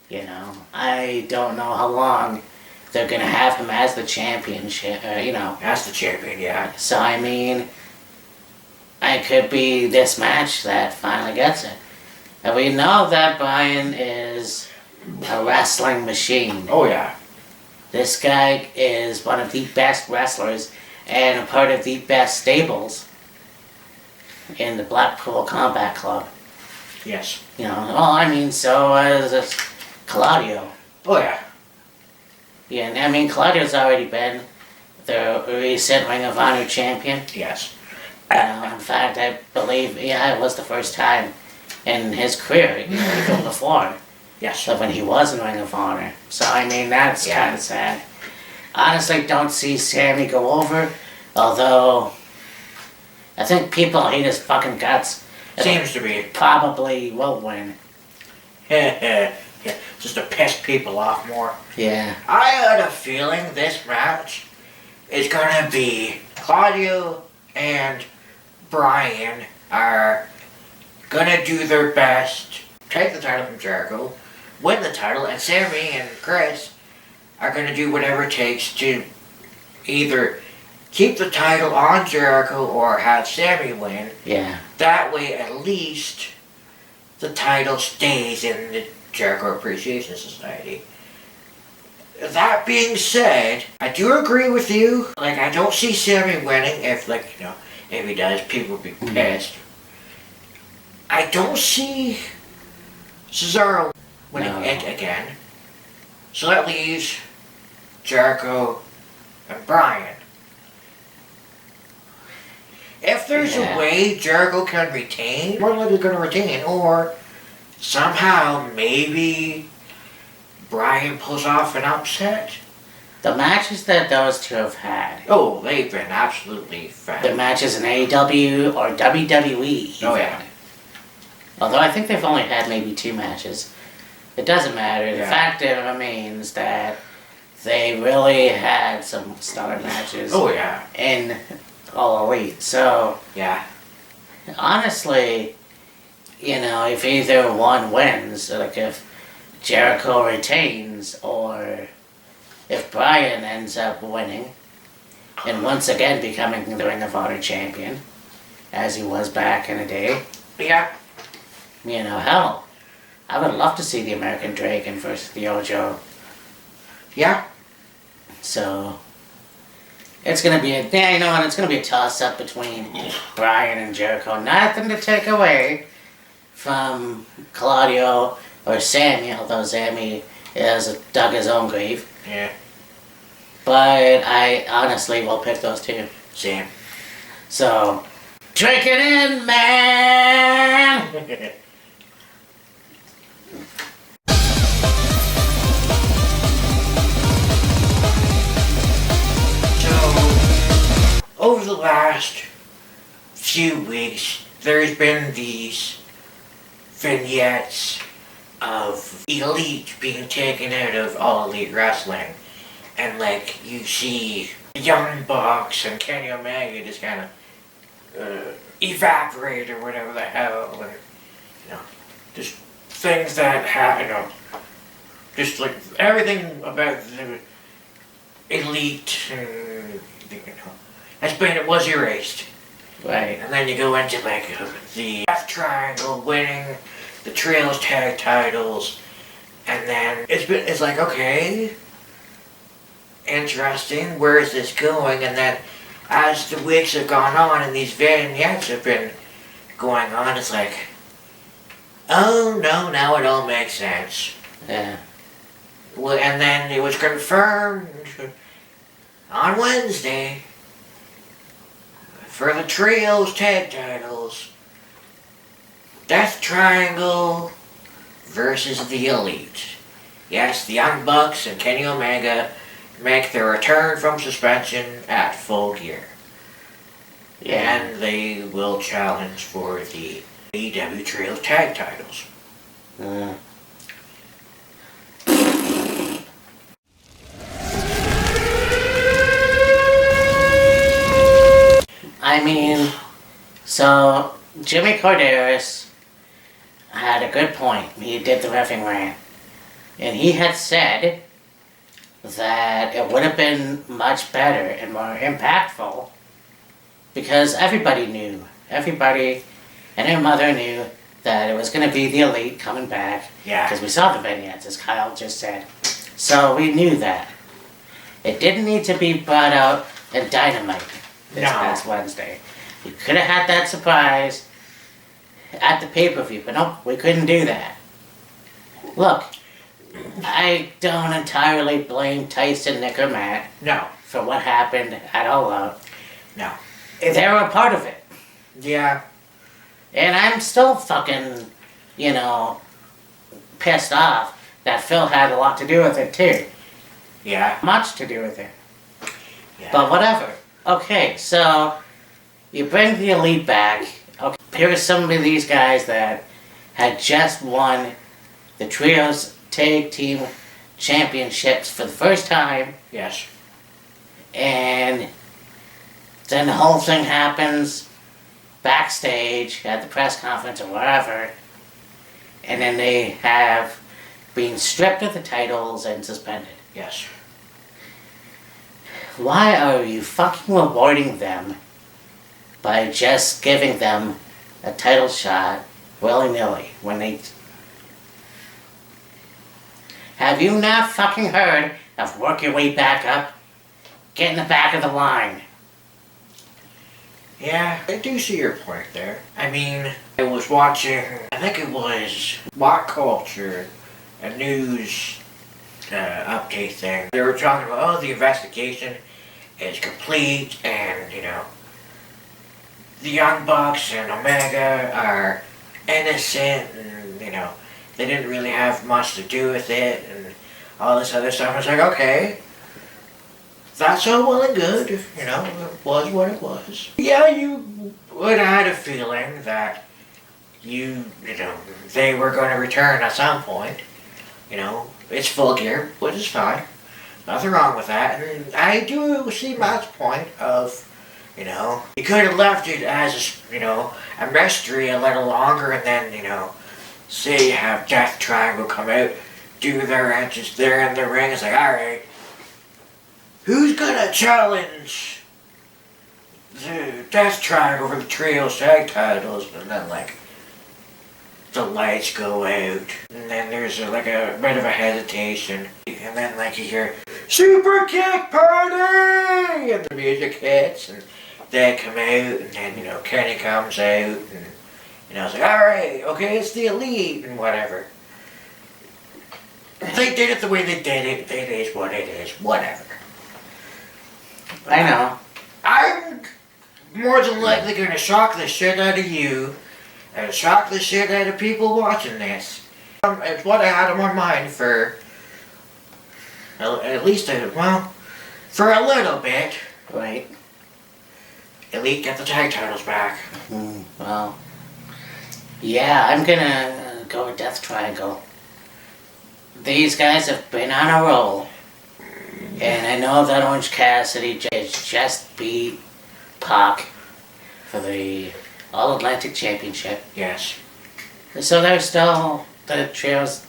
You know, I don't know how long they're going to have him as the championship, you know. That's the champion, yeah. So, I mean, it could be this match that finally gets it. And we know that Bryan is a wrestling machine. Oh, yeah. This guy is one of the best wrestlers and a part of the best stables in the Blackpool Combat Club. Yes. You know, well, I mean, so is Claudio. Oh, yeah. Yeah, and I mean, Claudio's already been the recent Ring of Honor champion. Yes. In fact, I believe, it was the first time in his career, even before, Yes. so when he was in Ring of Honor. So, I mean, that's Yeah. kind of sad. Honestly, don't see Sammy go over, although I think people hate his fucking guts. Seems to be. Probably will win. Yeah, just to piss people off more. Yeah. I had a feeling this match is gonna be Claudio and Brian are gonna do their best, take the title from Jericho, win the title, and Sammy and Chris are gonna do whatever it takes to either keep the title on Jericho or have Sammy win. Yeah. That way, at least, the title stays in the Jericho Appreciation Society. That being said, I do agree with you. Like, I don't see Sammy winning. If he does, people will be pissed. I don't see Cesaro winning it again. So that leaves Jericho and Bryan. If there's a way Jericho can retain, more likely going to retain, or somehow maybe Bryan pulls off an upset. The matches that those two have had, Oh, they've been absolutely the fat. matches in AEW or WWE. Oh, yeah. Although I think they've only had maybe 2 matches. It doesn't matter. The Yeah. fact remains that they really had some stellar matches Oh, yeah. in All Elite. So, Yeah. honestly, if either one wins, like if Jericho retains or if Bryan ends up winning and once again becoming the Ring of Honor champion, as he was back in the day, Yeah. hell, I would love to see the American Dragon versus the Ojo. Yeah. So, it's gonna be it's gonna be a toss-up between Bryan and Jericho. Nothing to take away from Claudio or Sammy, although Sammy has dug his own grave. Yeah. But I honestly will pick those 2. Same. So, drink it in, man! Over the last few weeks, there's been these vignettes of Elite being taken out of All Elite Wrestling. And, you see Young Bucks and Kenny Omega just kind of evaporate or whatever the hell. And, just things that happen, just everything about the Elite and, it was erased. Right. And then you go into the Death Triangle winning the Trails tag titles, and then it's like, okay, interesting, where is this going? And then as the weeks have gone on and these vignettes have been going on, it's like, oh no, now it all makes sense. Yeah. Well, and then it was confirmed on Wednesday for the Trios tag titles, Death Triangle versus the Elite. Yes, the Young Bucks and Kenny Omega make their return from suspension at Full Gear. Yeah. And they will challenge for the AEW Trios tag titles. I mean, so Jimmy Corderas had a good point. He did the reffing rant. And he had said that it would have been much better and more impactful because everybody knew. Everybody and their mother knew that it was going to be the Elite coming back. Yeah. Because we saw the vignettes, as Kyle just said. So we knew that. It didn't need to be brought out in Dynamite this past Wednesday. We could have had that surprise at the pay-per-view, but nope, we couldn't do that. Look, I don't entirely blame Tyson, Nick, or Matt No. for what happened at All Out. No. They were a part of it. Yeah. And I'm still fucking, you know, pissed off that Phil had a lot to do with it too. Yeah. Much to do with it. Yeah. But whatever. Okay, so you bring the Elite back. Okay, here's some of these guys that had just won the Trios Tag Team Championships for the first time. Yes. And then the whole thing happens backstage at the press conference or wherever. And then they have been stripped of the titles and suspended. Yes. Why are you fucking rewarding them by just giving them a title shot willy-nilly when they... Have you not fucking heard of work your way back up? Get in the back of the line. Yeah, I do see your point there. I mean, I was watching, I think it was What Culture, a news update thing. They were talking about, oh, the investigation is complete and, you know, the Young Bucks and Omega are innocent and, you know, they didn't really have much to do with it and all this other stuff. I was like, okay, that's all well and good, you know, it was what it was. Yeah, you would have had a feeling that you know, they were going to return at some point. You know, it's Full Gear, which is fine. Nothing wrong with that. And I do see Matt's point of, you know, you could have left it as, you know, a mystery a little longer and then, you know, say you have Death Triangle come out, do their entrance there in the ring. It's like, alright, who's gonna challenge the Death Triangle for the Trios Tag Titles? And then, like, the lights go out, and then there's like a bit of a hesitation, and then like you hear Super Kick Party, and the music hits, and they come out, and then, you know, Kenny comes out, and, you know, it's like, alright, okay, it's the Elite, and whatever. They did it the way they did it, it is what it is, whatever. I know. I'm more than likely gonna shock the shit out of you, and shock the shit out of people watching this. It's what I had on my mind for at least for a little bit. Right. Elite get the tag titles back. Well, yeah, I'm gonna go with Death Triangle. These guys have been on a roll. And I know that Orange Cassidy just beat Pac for the All-Atlantic Championship. Yes. So they're still the trios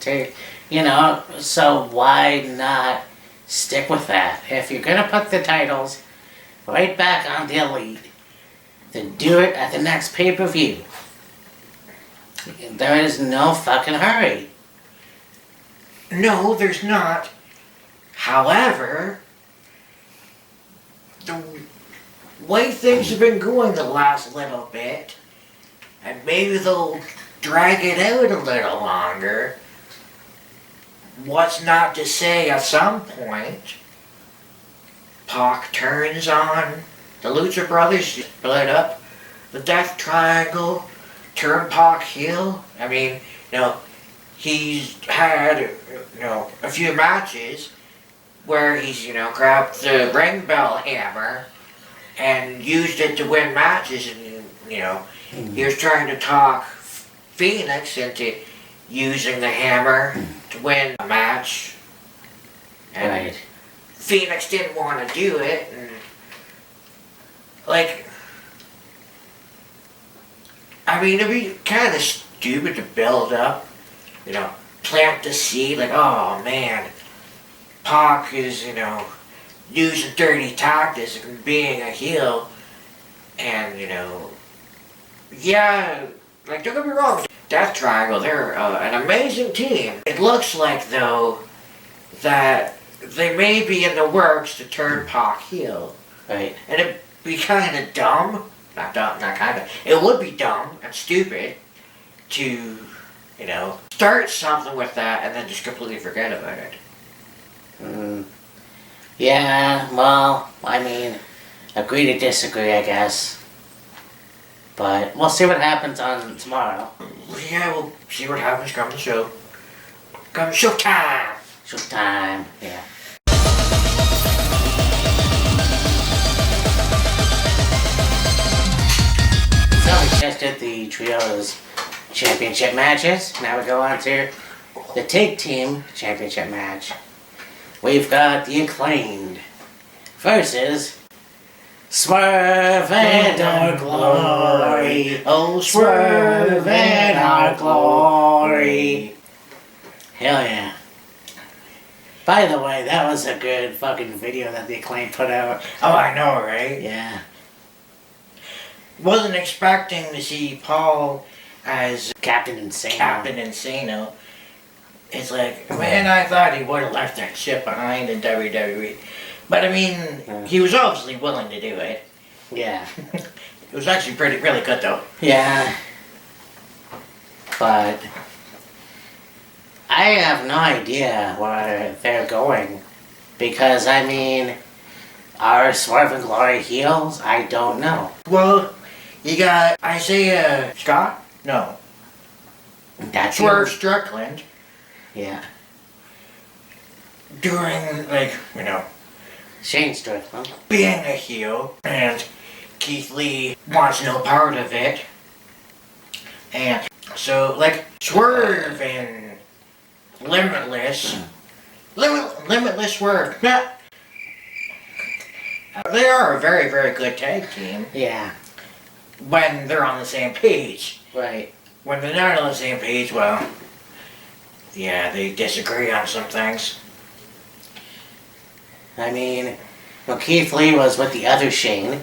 you know, so why not stick with that? If you're gonna put the titles right back on the Elite, then do it at the next pay-per-view. There is no fucking hurry. No, there's not. However, the way things have been going the last little bit, and maybe they'll drag it out a little longer, what's not to say at some point Pac turns on the Lucha Brothers, split up the Death Triangle, turn Pac heel. I mean, you know, he's had, you know, a few matches where he's, you know, grabbed the ring bell hammer and used it to win matches, and, you know, he was trying to talk Phoenix into using the hammer to win a match. And Right. Phoenix didn't want to do it, and, like, I mean, it'd be kind of stupid to build up, you know, plant the seed, like, oh man, Pac is, you know, using dirty tactics and being a heel, and, you know, yeah, like, don't get me wrong, Death Triangle, they're an amazing team. It looks like, though, that they may be in the works to turn Pac heel. Right. And it'd be kind of dumb, not kind of, it would be dumb and stupid to, you know, start something with that and then just completely forget about it. Yeah, well, I mean, agree to disagree, I guess. But we'll see what happens on tomorrow. Yeah, we'll see what happens come the show. Come showtime! Showtime, yeah. So we just did the trios championship matches. Now we go on to the tag team championship match. We've got the Acclaimed versus Swerve and our glory. Oh, Swerve and our glory. Hell yeah. By the way, that was a good fucking video that the Acclaimed put out. Oh, I know, right? Yeah. Wasn't expecting to see Paul as Captain Insano. Captain Insano. It's like, man, I thought he would have left that shit behind in WWE. But I mean, he was obviously willing to do it. Yeah. It was actually really good though. Yeah. But I have no idea where they're going. Because, I mean, are Swerve and Glory heels? I don't know. Well, you got Isaiah Scott? No. That's Swerve Strickland Yeah. doing, like, you know, Shane Strickland. being a heel, and Keith Lee wants no part of it. And so, like, Swerve and Limitless Swerve, yeah, they are a very, very good tag team Yeah. when they're on the same page. Right. When they're not on the same page, well, yeah, they disagree on some things. I mean, well, Keith Lee was with the other Shane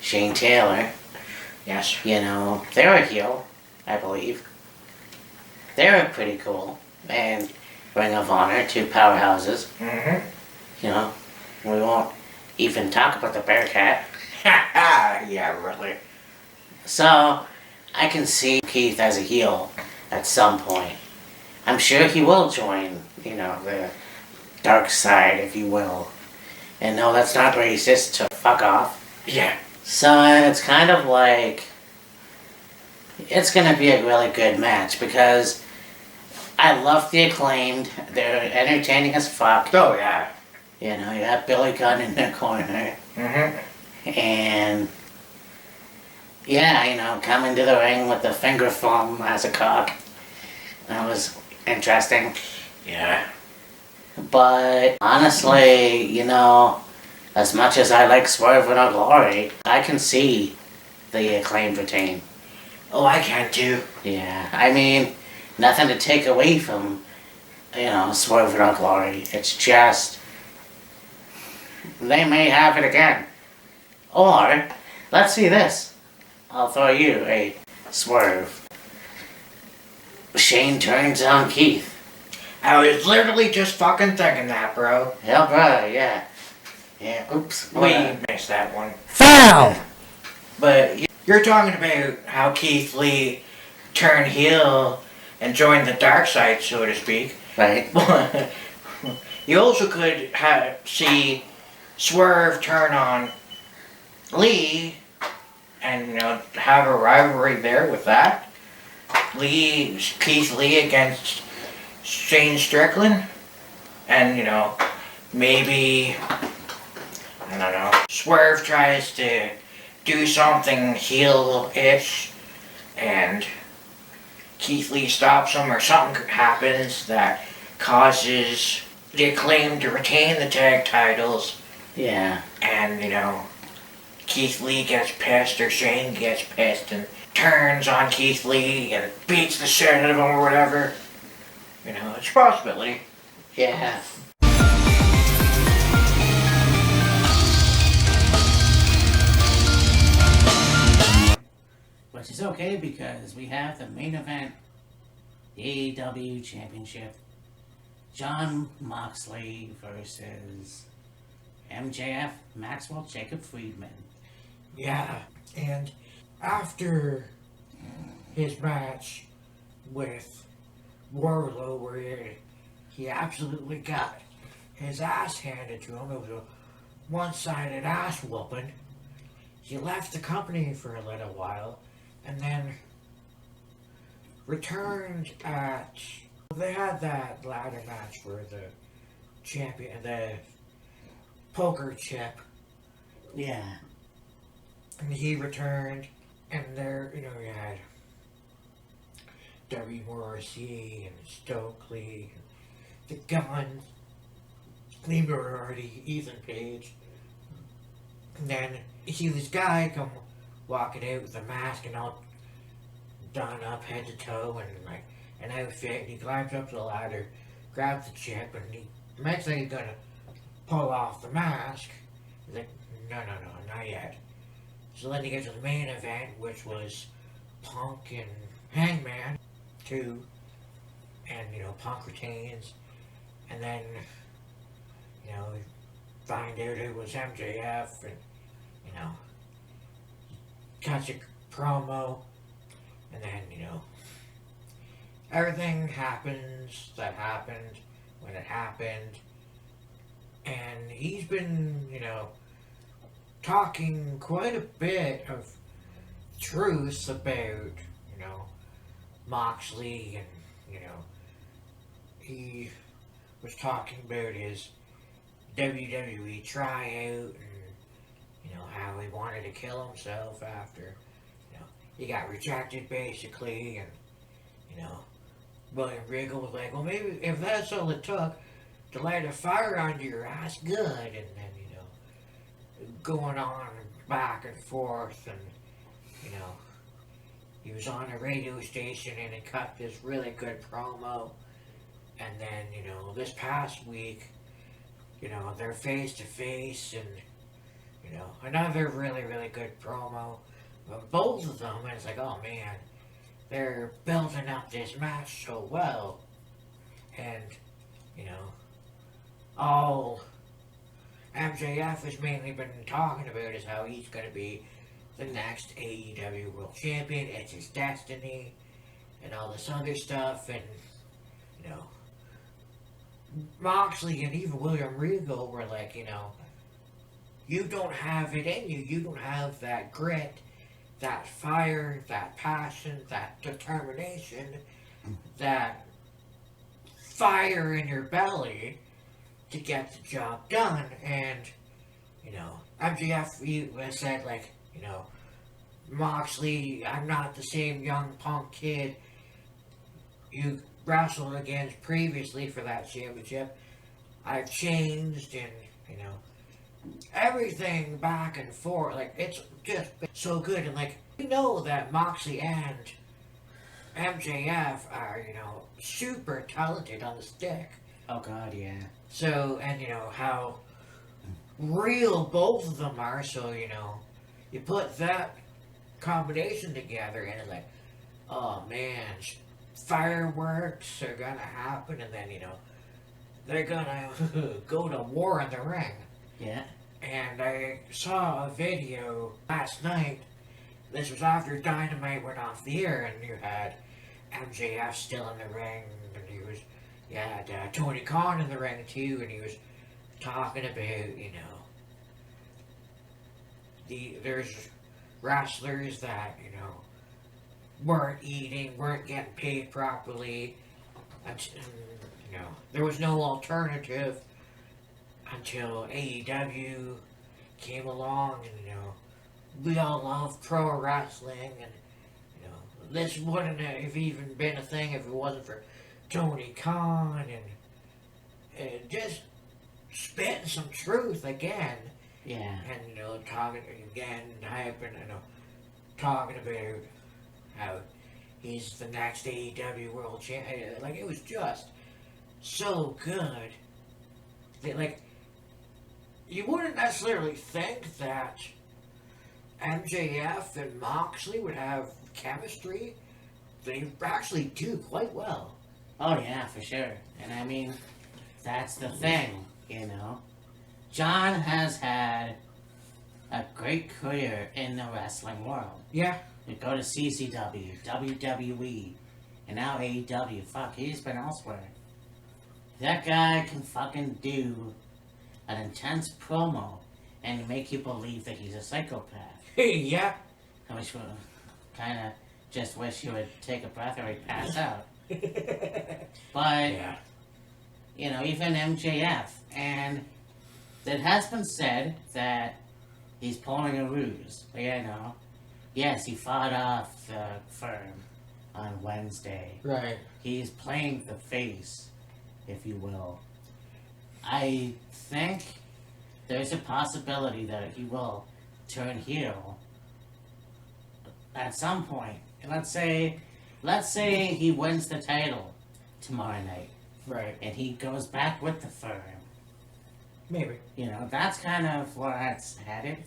Taylor. Yes. You know, they're a heel, I believe. They're pretty cool. And Ring of Honor, two powerhouses. Mm-hmm. You know, we won't even talk about the Bearcat. Ha ha! Yeah, really. So, I can see Keith as a heel at some point. I'm sure he will join, you know, the dark side, if you will. And no, that's not racist, so fuck off. Yeah. So, it's kind of like, it's gonna be a really good match because I love the Acclaimed. They're entertaining as fuck. Oh, yeah. You know, you got Billy Gunn in their corner. Mm-hmm. And yeah, you know, coming to the ring with the finger foam as a cock. That was interesting. Yeah. But honestly, you know, as much as I like Swerve and Our Glory, I can see the Acclaimed retain. Oh, I can too. Yeah, I mean, nothing to take away from, you know, Swerve and Our Glory. It's just, they may have it again. Or, let's see this. I'll throw you a Swerve. Shane turns on Keith. I was literally just fucking thinking that, bro. Yeah, bro, yeah. Yeah, oops. We missed that one. Foul! But you're talking about how Keith Lee turned heel and joined the dark side, so to speak. Right. You also could see Swerve turn on Lee and, you know, have a rivalry there with that. Keith Lee against Shane Strickland. And, you know, maybe, I don't know, Swerve tries to do something heel-ish and Keith Lee stops him or something happens that causes the Acclaim to retain the tag titles. Yeah. And, you know, Keith Lee gets pissed or Shane gets pissed and turns on Keith Lee and beats the shit out of him or whatever. You know, it's a possibility. Yeah. Which is okay because we have the main event, the AEW Championship. Jon Moxley versus MJF, Maxwell Jacob Friedman. Yeah, and after his match with Wardlow, where he absolutely got his ass handed to him, it was a one-sided ass whooping. He left the company for a little while, and then returned at. They had that ladder match for the champion, the poker chip, Yeah. and he returned, and there, you had W. Morrissey and Stokely, and the Guns, Lee Moriarty, Ethan Page, and then you see this guy come walking out with a mask and all done up head to toe and like an outfit, and he climbs up the ladder, grabs the chip, and he makes like he's gonna pull off the mask. He's like, no, not yet. So then he gets to the main event, which was Punk and Hangman 2, and Punk retains, and then we find out it was MJF, and cuts a promo, and then everything happens that happened when it happened, and he's been talking quite a bit of truth about Moxley, and he was talking about his WWE tryout, and how he wanted to kill himself after he got rejected basically, and William Regal was like, well, maybe if that's all it took to light a fire under your ass, good, and then going on back and forth, and he was on a radio station and he cut this really good promo, and then this past week they're face to face, and another really, really good promo of both of them, and it's like, oh man, they're building up this match so well, and all MJF has mainly been talking about is how he's going to be the next AEW World Champion. It's his destiny, and all this other stuff, and Moxley and even William Regal were like, you don't have it in you. You don't have that grit, that fire, that passion, that determination, that fire in your belly to get the job done. And MJF said, like, Moxley, I'm not the same young punk kid you wrestled against previously for that championship. I've changed, and everything back and forth, like, it's just been so good. And like, that Moxley and MJF are super talented on the stick. Oh god, yeah. So, and how real both of them are, so you put that combination together and it's like, oh man, fireworks are gonna happen, and then they're gonna go to war in the ring. Yeah. And I saw a video last night. This was after Dynamite went off the air, and you had MJF still in the ring, and you had Tony Khan in the ring too, and he was talking about there's wrestlers that weren't eating, weren't getting paid properly, and there was no alternative until AEW came along, and we all love pro wrestling, and this wouldn't have even been a thing if it wasn't for Tony Khan, and just spitting some truth again. Yeah. And talking again, hyping, talking about how he's the next AEW World Champion. Like, it was just so good that, like, you wouldn't necessarily think that MJF and Moxley would have chemistry. They actually do quite well. Oh yeah, for sure. And I mean, that's the thing, John has had a great career in the wrestling world. Yeah. You go to CCW, WWE, and now AEW. Fuck, he's been elsewhere. That guy can fucking do an intense promo and make you believe that he's a psychopath. Yeah. How much? kind of just wish you would take a breath or he'd pass out. But, Yeah. you know, even MJF, and it has been said that he's pulling a ruse. But, you know, yes, he fought off the firm on Wednesday. Right. He's playing the face, if you will. I think there's a possibility that he will turn heel at some point. And let's say he wins the title tomorrow night, Right. and he goes back with the firm. Maybe. You know, that's kind of where it's headed.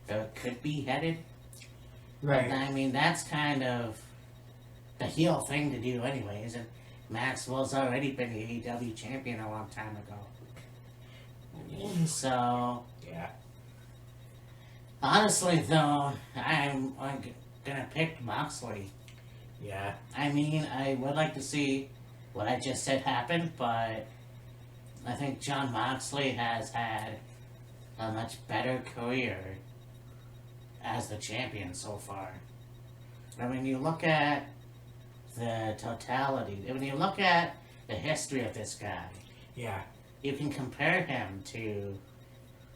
Or it could be headed. Right. I mean, that's kind of the heel thing to do anyways. And Maxwell's already been the AEW champion a long time ago. So, Yeah. honestly though, I'm gonna pick Moxley. Yeah. I mean, I would like to see what I just said happen, but I think John Moxley has had a much better career as the champion so far. I mean, you look at the totality, when you look at the history of this guy, Yeah. you can compare him to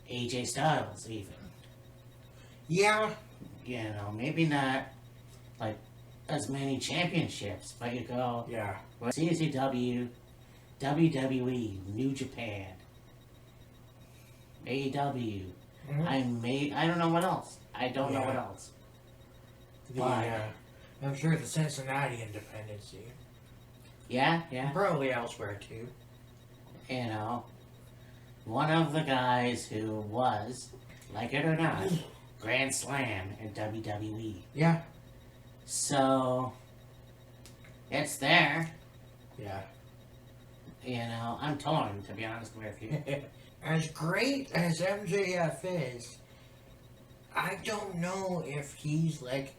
AJ Styles even. Yeah. You know, maybe not like as many championships, but you go Yeah. CZW, WWE, New Japan, AEW. Mhm. I don't know what else. I don't know Yeah. what else. I'm sure the Cincinnati Independency. Yeah, yeah. Probably elsewhere too. You know, one of the guys who was, like it or not, Grand Slam in WWE. Yeah. So, it's there. Yeah. You know, I'm torn, to be honest with you. As great as MJF is, I don't know if he's like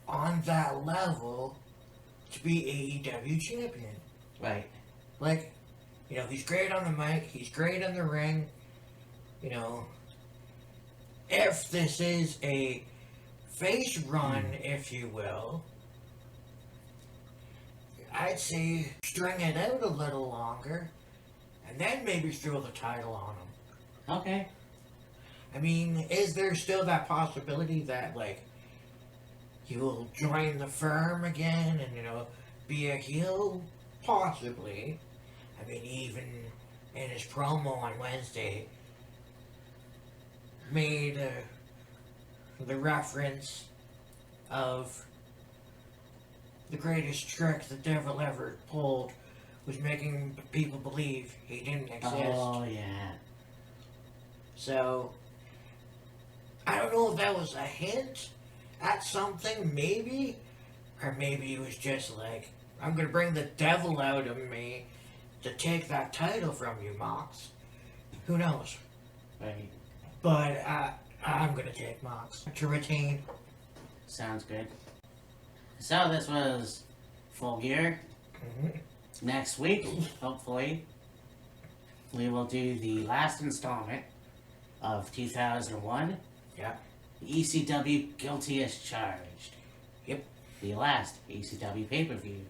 on that level to be AEW champion. Right. Like, you know, he's great on the mic, he's great in the ring. You know, if this is a face run, if you will, I'd say string it out a little longer and then maybe throw the title on him. Okay. I mean, is there still that possibility that, like, he will join the firm again and, you know, be a heel? Possibly. I mean, even in his promo on Wednesday, made the reference of the greatest trick the devil ever pulled was making people believe he didn't exist. Oh, yeah. So, I don't know if that was a hint at something, maybe, or maybe it was just like, I'm gonna bring the devil out of me to take that title from you, Mox. Who knows? Right. But I'm gonna take Mox to retain. Sounds good. So this was Full Gear. Mhm. Next week, hopefully, we will do the last installment of 2001. Yeah. ECW Guilty as Charged. Yep. The last ECW pay-per-view,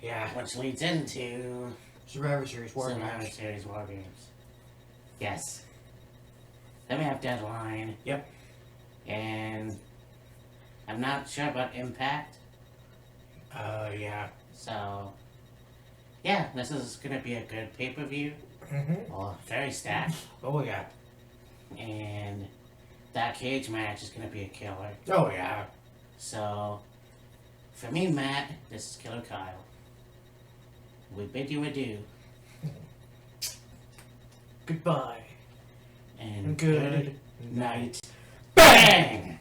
Yeah. which leads into Survivor Series War Survivor Games. Series War Games. Yes. Then we have Deadline. Yep. And I'm not sure about Impact. Yeah. So, yeah, this is going to be a good pay-per-view. Mm-hmm. Well, very stacked. Oh, yeah. And that cage match is going to be a killer. Oh, yeah. So, for me, Matt, this is Killer Kyle. We bid you adieu. Goodbye. And Good good night. Bang!